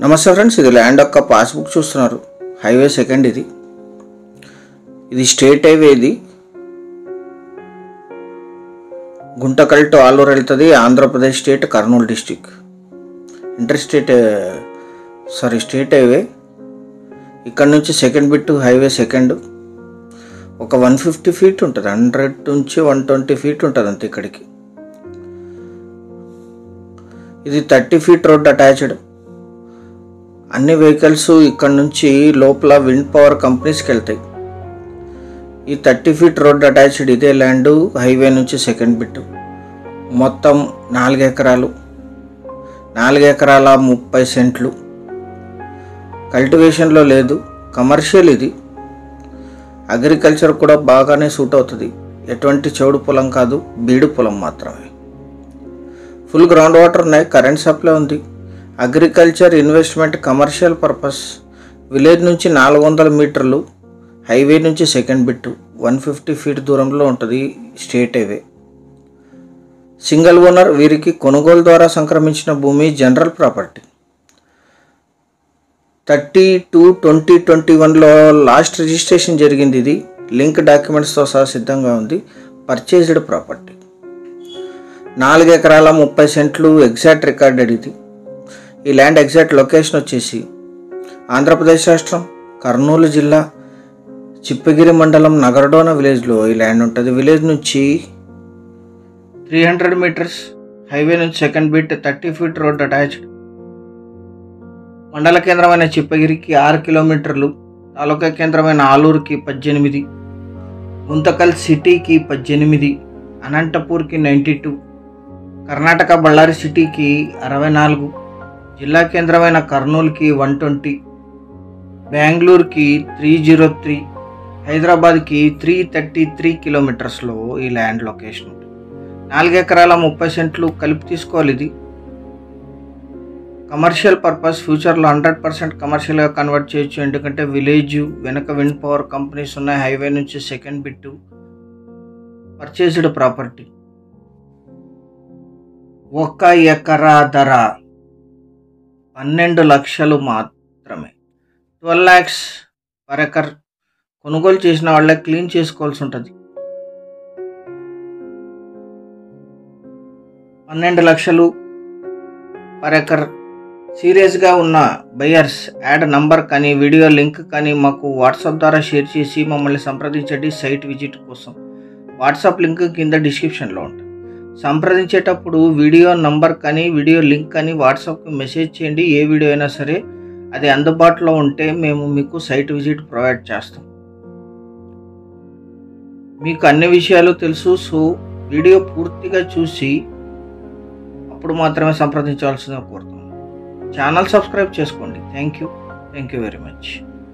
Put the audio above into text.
నమస్తే ఫ్రెండ్స్, ఇది ల్యాండ్ యొక్క పాస్బుక్ చూస్తున్నారు. హైవే సెకండ్ ఇది స్టేట్ హైవే. ఇది గుంటకల్ టు ఆలూరు వెళ్తుంది. Andhra Pradesh state, Kurnool district. State highway. ఇక్కడ నుంచి సెకండ్ బిట్ హైవే సెకండ్ ఒక 150 ఫీట్ ఉంటుంది. 100 నుంచి 120 ఫీట్ ఉంటుంది అంతే. ఇక్కడికి ఇది 30 ఫీట్ రోడ్ అటాచ్డ్. అన్ని వెహికల్స్ ఇక్కడ నుంచి లోపల విండ్ పవర్ కంపెనీస్కి వెళ్తాయి. ఈ 30 ఫీట్ రోడ్ అటాచ్డ్ ఇదే ల్యాండ్ హైవే నుంచి సెకండ్ బిట్. మొత్తం 4 ఎకరాలు, 4 ఎకరాల 30 సెంట్లు. కల్టివేషన్లో లేదు, కమర్షియల్. ఇది అగ్రికల్చర్ కూడా బాగానే సూట్ అవుతుంది. ఎటువంటి చౌడు పొలం కాదు, బీడు పొలం మాత్రమే. ఫుల్ గ్రౌండ్ వాటర్ ఉన్నాయి, కరెంట్ సప్లై ఉంది. Agriculture, investment, commercial purpose. Village నుంచి 400 మీటర్లు, హైవే నుంచి సెకండ్ బిట్ 150 ఫీట్ దూరంలో ఉంటుంది. State highway. Single owner. వీరికి కొనుగోలు ద్వారా సంక్రమించిన భూమి, జనరల్ ప్రాపర్టీ. 30/2/2021లో లాస్ట్ రిజిస్ట్రేషన్ జరిగింది. ఇది లింక్ డాక్యుమెంట్స్తో సహా సిద్ధంగా ఉంది. Purchased property. 4 ఎకరాల 30 సెంట్లు ఎగ్జాక్ట్ రికార్డెడ్. ఇది ఈ ల్యాండ్ ఎగ్జాక్ట్ లొకేషన్ వచ్చేసి ఆంధ్రప్రదేశ్ రాష్ట్రం, కర్నూలు జిల్లా, చిప్పగిరి మండలం, నగరడోన విలేజ్లో ఈ ల్యాండ్ ఉంటుంది. విలేజ్ నుంచి 300 మీటర్స్, హైవే నుంచి second bit 30 feet road attached. మండల కేంద్రమైన చిప్పగిరికి 6 కిలోమీటర్లు, తాలూకా కేంద్రమైన ఆలూరుకి 18, గుంతకల్ సిటీకి 18, అనంతపూర్కి 92, కర్ణాటక బళ్ళారి సిటీకి 64, జిల్లా కేంద్రమైన కర్నూలుకి 120, బెంగళూరుకి 303, హైదరాబాద్కి 333 కిలోమీటర్స్లో ఈ ల్యాండ్ లొకేషన్ ఉంటుంది. 4 ఎకరాల 30 సెంట్లు కలిపి తీసుకోవాలి. ఇది కమర్షియల్ పర్పస్. ఫ్యూచర్లో 100% కమర్షియల్గా కన్వర్ట్ చేయొచ్చు. ఎందుకంటే విలేజ్ వెనక విండ్ పవర్ కంపెనీస్ ఉన్నాయి. హైవే నుంచి సెకండ్ బిట్. Purchased property. 1 ఎకరా ధర 12 లక్షలు మాత్రమే. 12 lakhs per ఎకర్. కొనుగోలు చేసిన వాళ్ళే క్లీన్ చేసుకోవాల్సి ఉంటుంది. 12 లక్షలు పర్ ఎకర్. సీరియస్గా ఉన్న బయర్స్ యాడ్ నంబర్ కానీ వీడియో లింక్ కానీ మాకు వాట్సాప్ ద్వారా షేర్ చేసి మమ్మల్ని సంప్రదించండి సైట్ విజిట్ కోసం. వాట్సాప్ లింక్ కింద డిస్క్రిప్షన్లో ఉంటుంది. సంప్రదించేటప్పుడు వీడియో నంబర్ కానీ వీడియో లింక్ కానీ వాట్సాప్కి మెసేజ్ చేయండి. ఏ వీడియో అయినా సరే అది అందుబాటులో ఉంటే మేము మీకు సైట్ విజిట్ ప్రొవైడ్ చేస్తాం. మీకు అన్ని విషయాలు తెలుసు. సో వీడియో పూర్తిగా చూసి అప్పుడు మాత్రమే సంప్రదించవలసిందిగా కోరుతున్నాం. ఛానల్ సబ్స్క్రైబ్ చేసుకోండి. Thank you very much.